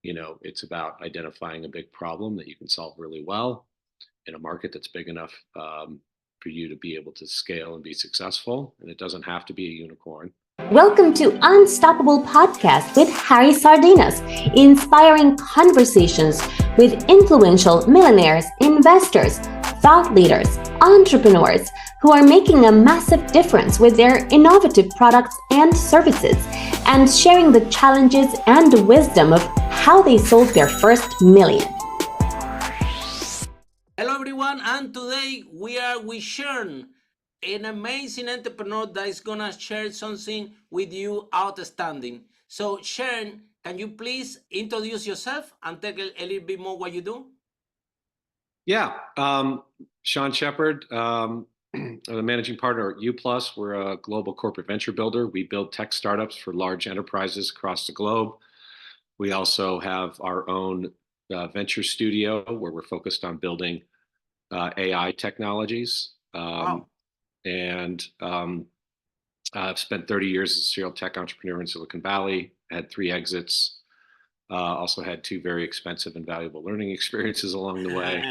It's about identifying a big problem that you can solve really well in a market that's big enough for you to be able to scale and be successful. And it doesn't have to be a unicorn. Welcome to Unstoppable Podcast with Harry Sardinas, inspiring conversations with influential millionaires, investors, thought leaders, entrepreneurs who are making a massive difference with their innovative products and services, and sharing the challenges and the wisdom of how they sold their first million. Hello everyone, and today we are with Sharon, an amazing entrepreneur that is gonna share something with you outstanding. So Sharon, can you please introduce yourself and tell a little bit more what you do? Yeah, Sean Shepard, I'm the managing partner at Uplus. We're a global corporate venture builder. We build tech startups for large enterprises across the globe. We also have our own venture studio where we're focused on building AI technologies. Wow. And I've spent 30 years as a serial tech entrepreneur in Silicon Valley, had 3 exits, also had 2 very expensive and valuable learning experiences along the way.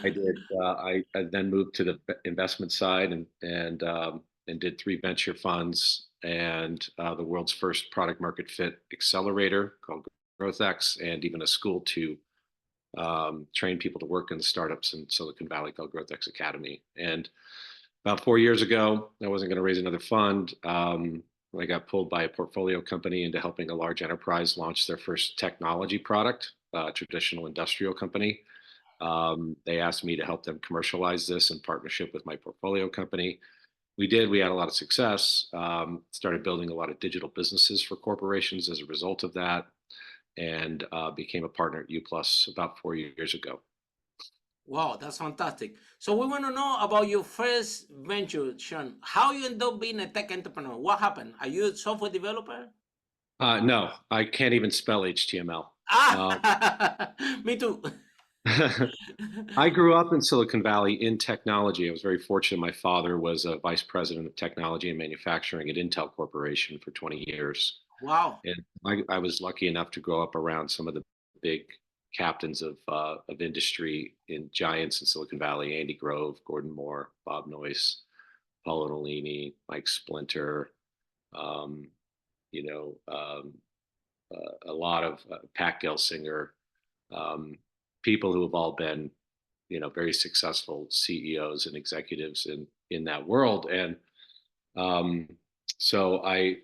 I did. I then moved to the investment side and did 3 venture funds and the world's first product market fit accelerator called GrowthX, and even a school to train people to work in the startups in Silicon Valley called GrowthX Academy. And about 4 years ago, I wasn't going to raise another fund. I got pulled by a portfolio company into helping a large enterprise launch their first technology product, a traditional industrial company. They asked me to help them commercialize this in partnership with my portfolio company. We did. We had a lot of success. Started building a lot of digital businesses for corporations as a result of that, and became a partner at Uplus about 4 years ago. Wow, that's fantastic. So we want to know about your first venture, Sean. How you end up being a tech entrepreneur? What happened? Are you a software developer? No, I can't even spell HTML. Me too. I grew up in Silicon Valley in technology. I was very fortunate. My father was a vice president of technology and manufacturing at Intel Corporation for 20 years. Wow. And I was lucky enough to grow up around some of the big captains of industry in giants in Silicon Valley: Andy Grove, Gordon Moore, Bob Noyce, Paolo Nolini, Mike Splinter, um, you know, um, a lot of Pat Gelsinger, um, people who have all been, very successful CEOs and executives in that world. And um, so I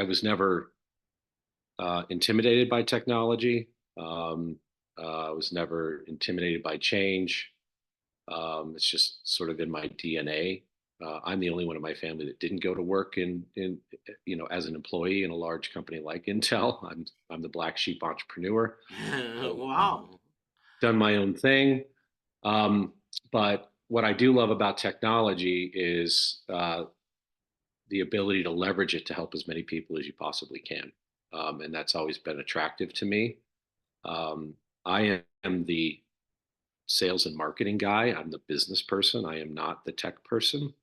was never intimidated by technology. I was never intimidated by change. It's just sort of in my DNA. I'm the only one in my family that didn't go to work as an employee in a large company like Intel. I'm the black sheep entrepreneur. Wow. Done my own thing. But what I do love about technology is the ability to leverage it to help as many people as you possibly can. And that's always been attractive to me. I am the sales and marketing guy. I'm the business person. I am not the tech person.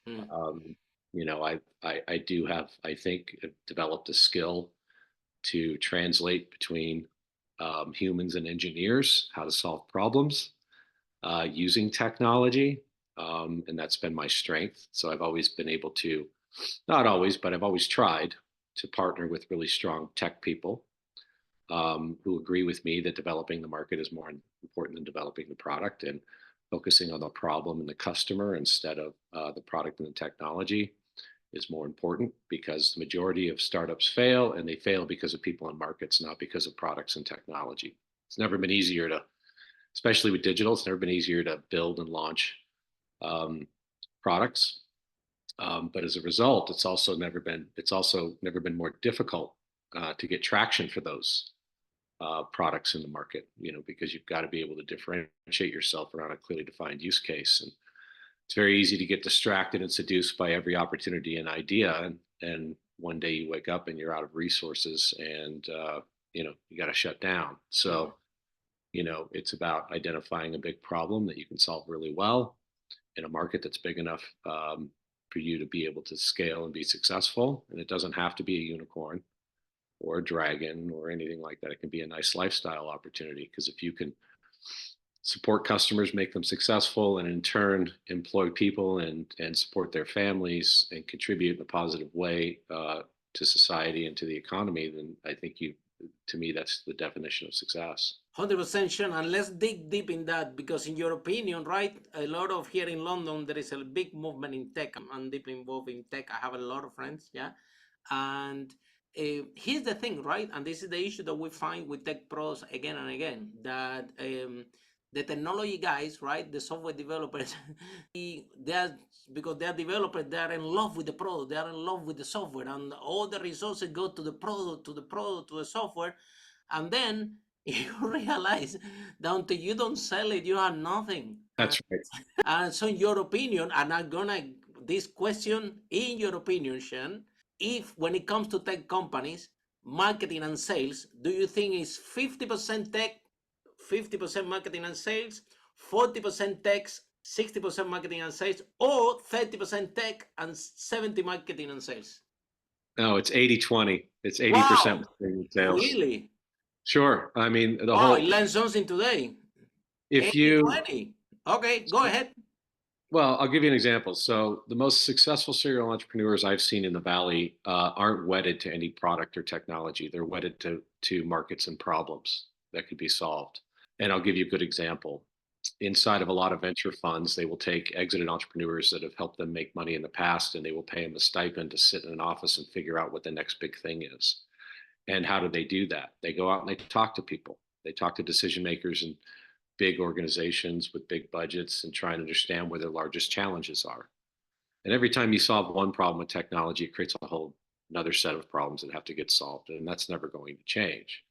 Mm. Um, I do have, I think, developed a skill to translate between humans and engineers, how to solve problems using technology. And that's been my strength. So I've always been able to, not always, but I've always tried to partner with really strong tech people who agree with me that developing the market is more important than developing the product, and focusing on the problem and the customer instead of the product and the technology is more important, because the majority of startups fail, and they fail because of people in markets, not because of products and technology. It's never been easier to, especially with digital, it's never been easier to build and launch products. But as a result, it's also never been more difficult to get traction for those products in the market, because you've got to be able to differentiate yourself around a clearly defined use case. And it's very easy to get distracted and seduced by every opportunity and idea. And one day you wake up and you're out of resources, and, you got to shut down. So, it's about identifying a big problem that you can solve really well in a market that's big enough for you to be able to scale and be successful. And it doesn't have to be a unicorn. or a dragon or anything like that. It can be a nice lifestyle opportunity because if you can support customers, make them successful, and in turn employ people and support their families and contribute in a positive way to society and to the economy, then I think to me, that's the definition of success. 100% Sean, and let's dig deep in that because, in your opinion, right, a lot of here in London, there is a big movement in tech. I'm deeply involved in tech. I have a lot of friends, yeah. And here's the thing, right? And this is the issue that we find with tech pros again and again, that the technology guys, right, the software developers, they are, because they are developers, they are in love with the product, they are in love with the software, and all the resources go to the product, to the software, and then you realize that until you don't sell it, you have nothing. That's right. And so, in your opinion, and I'm gonna this question, in your opinion, Sean, if when it comes to tech companies, marketing and sales, do you think it's 50% tech, 50% marketing and sales, 40% tech, 60% marketing and sales, or 30% tech and 70 marketing and sales? No, it's 80-20. It's 80% Wow, sales. really? Sure. I mean, Wow, I learned something today. if you, 80-20. Okay, go ahead. well, I'll give you an example. So the most successful serial entrepreneurs I've seen in the Valley aren't wedded to any product or technology. They're wedded to markets and problems that could be solved. And I'll give you a good example. Inside of a lot of venture funds, they will take exited entrepreneurs that have helped them make money in the past, and they will pay them a stipend to sit in an office and figure out what the next big thing is. And how do they do that? They go out and they talk to people. They talk to decision makers and big organizations with big budgets and try and understand where their largest challenges are. And every time you solve one problem with technology, it creates a whole another set of problems that have to get solved. And that's never going to change.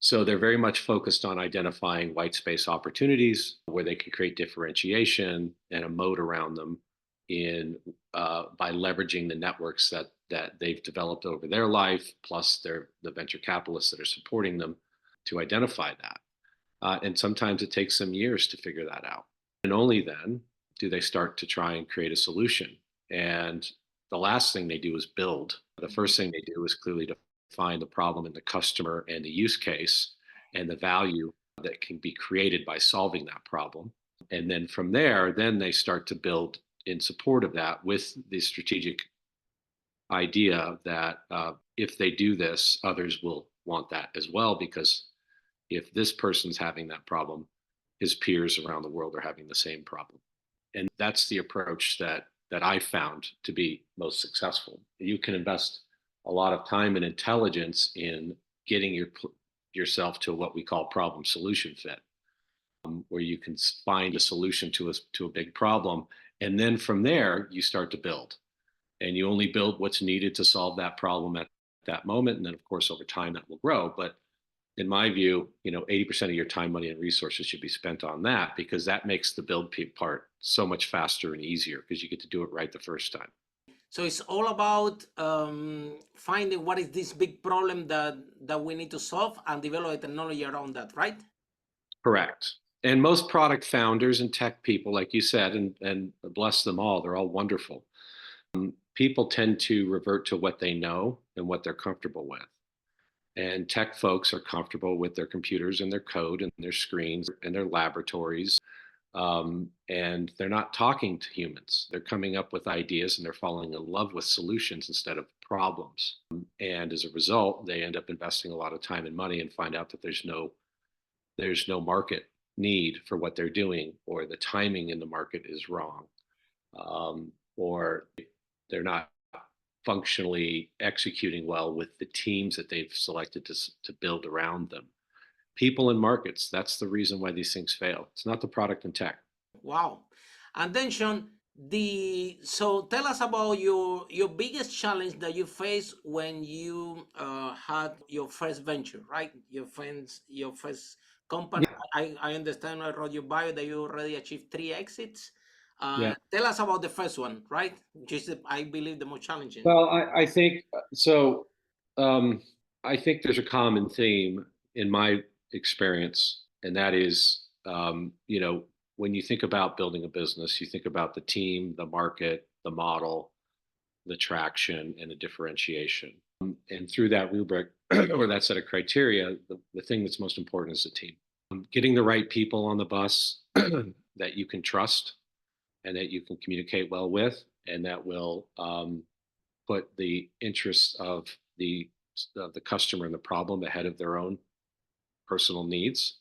So they're very much focused on identifying white space opportunities where they can create differentiation and a moat around them in by leveraging the networks that they've developed over their life, plus the venture capitalists that are supporting them to identify that. And sometimes it takes them years to figure that out. And only then do they start to try and create a solution. And the last thing they do is build. The first thing they do is clearly define the problem and the customer and the use case and the value that can be created by solving that problem. And then from there, then they start to build in support of that with the strategic idea that if they do this, others will want that as well, because if this person's having that problem, his peers around the world are having the same problem. And that's the approach that I found to be most successful. You can invest a lot of time and intelligence in getting yourself to what we call problem solution fit, where you can find a solution to a big problem. And then from there, you start to build. And you only build what's needed to solve that problem at that moment. And then, of course, over time, that will grow. But in my view, 80% of your time, money, and resources should be spent on that, because that makes the build part so much faster and easier because you get to do it right the first time. So it's all about finding what is this big problem that we need to solve and develop a technology around that, right? Correct. And most product founders and tech people, like you said, and bless them all, they're all wonderful. People tend to revert to what they know and what they're comfortable with. And tech folks are comfortable with their computers and their code and their screens and their laboratories. And they're not talking to humans. They're coming up with ideas and they're falling in love with solutions instead of problems. And as a result, they end up investing a lot of time and money and find out that there's no market need for what they're doing, or the timing in the market is wrong, or they're not functionally executing well with the teams that they've selected to build around them. People and markets, that's the reason why these things fail. It's not the product and tech. Wow. And then, Sean, so tell us about your biggest challenge that you faced when you had your first venture, right? Your first company. Yeah. I understand, I wrote your bio that you already achieved 3 exits. Yeah. Tell us about the first one, right? Which is, I believe, the most challenging. Well, I think so. I think there's a common theme in my experience, and that is, when you think about building a business, you think about the team, the market, the model, the traction, and the differentiation. And through that rubric or that set of criteria, the thing that's most important is the team. Getting the right people on the bus that you can trust and that you can communicate well with, and that will put the interests of the customer and the problem ahead of their own personal needs,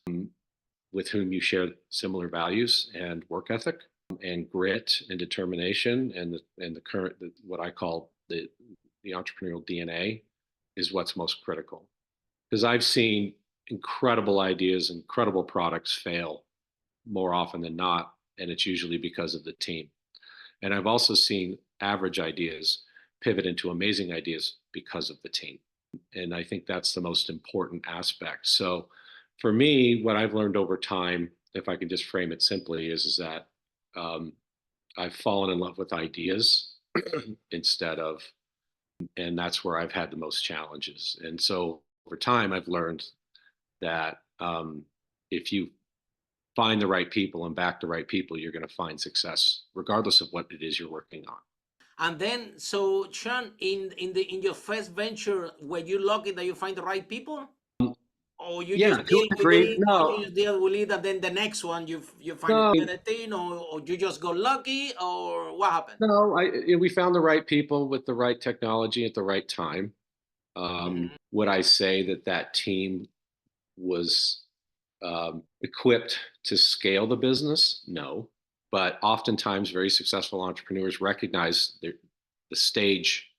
with whom you share similar values and work ethic and grit and determination, and the current what I call the entrepreneurial DNA is what's most critical. Because I've seen incredible ideas, incredible products fail more often than not, and it's usually because of the team. And I've also seen average ideas pivot into amazing ideas because of the team. And I think that's the most important aspect. So for me, what I've learned over time, if I can just frame it simply, is that I've fallen in love with ideas instead of, and that's where I've had the most challenges. And so over time, I've learned that if you find the right people and back the right people, you're going to find success regardless of what it is you're working on. And then, so Sean, in your first venture, were you lucky that you find the right people? Or you Yeah, just deal with it, no, or you just deal with it, and then the next one you find no, a better thing, or you just got lucky, or what happened? no. We found the right people with the right technology at the right time. Mhm. Would I say that team was equipped to scale the business? No, but oftentimes very successful entrepreneurs recognize the stage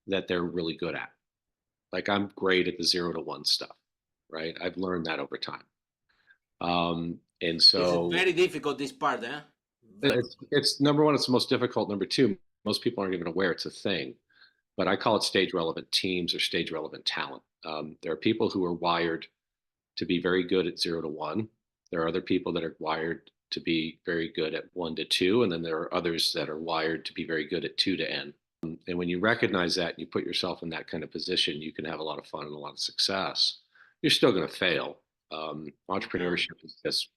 that they're really good at. Like I'm great at the 0 to 1 stuff, right? I've learned that over time. And This is so very difficult, this part, eh? it's number one, it's the most difficult. Number two, most people aren't even aware it's a thing, but I call it stage relevant teams or stage relevant talent. There are people who are wired to be very good at 0 to 1. There are other people that are wired to be very good at 1 to 2. And then there are others that are wired to be very good at 2 to N. And when you recognize that and you put yourself in that kind of position, you can have a lot of fun and a lot of success. You're still going to fail. Entrepreneurship is just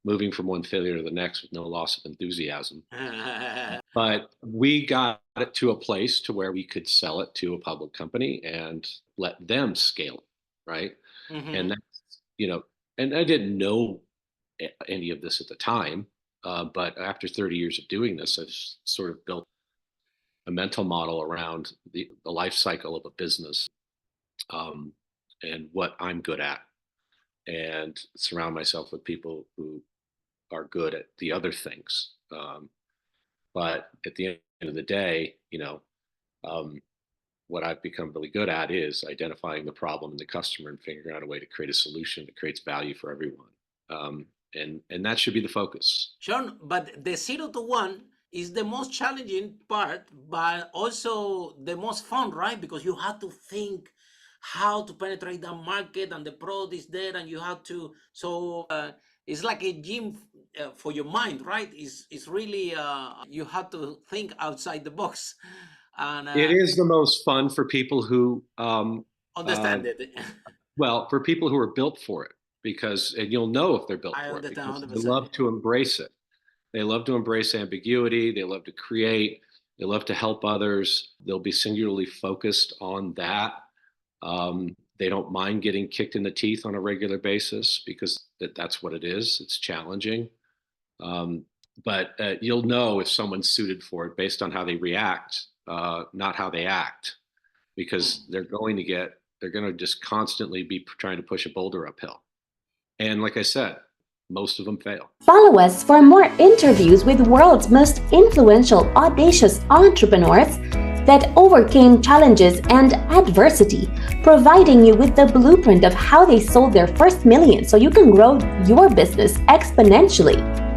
moving from one failure to the next with no loss of enthusiasm. But we got it to a place to where we could sell it to a public company and let them scale it, right? And that's, and I didn't know any of this at the time, but after 30 years of doing this, I've sort of built a mental model around the life cycle of a business, and what I'm good at, and surround myself with people who are good at the other things. But at the end of the day, what I've become really good at is identifying the problem in the customer and figuring out a way to create a solution that creates value for everyone. And that should be the focus. Sean, but the 0 to 1 is the most challenging part, but also the most fun, right? Because you have to think how to penetrate that market, and the product is there, and you have to. So it's like a gym for your mind, right? It's really you have to think outside the box, and It is the most fun for people who understand it. well, for people who are built for it, and you'll know if they're built I for it understand because 100%. they love to embrace it. They love to embrace ambiguity. They love to create. They love to help others. They'll be singularly focused on that. They don't mind getting kicked in the teeth on a regular basis because that's what it is. It's challenging. But you'll know if someone's suited for it based on how they react, not how they act, because they're going to just constantly be trying to push a boulder uphill. And like I said, most of them fail. Follow us for more interviews with the world's most influential, audacious entrepreneurs that overcame challenges and adversity, providing you with the blueprint of how they sold their first million so you can grow your business exponentially.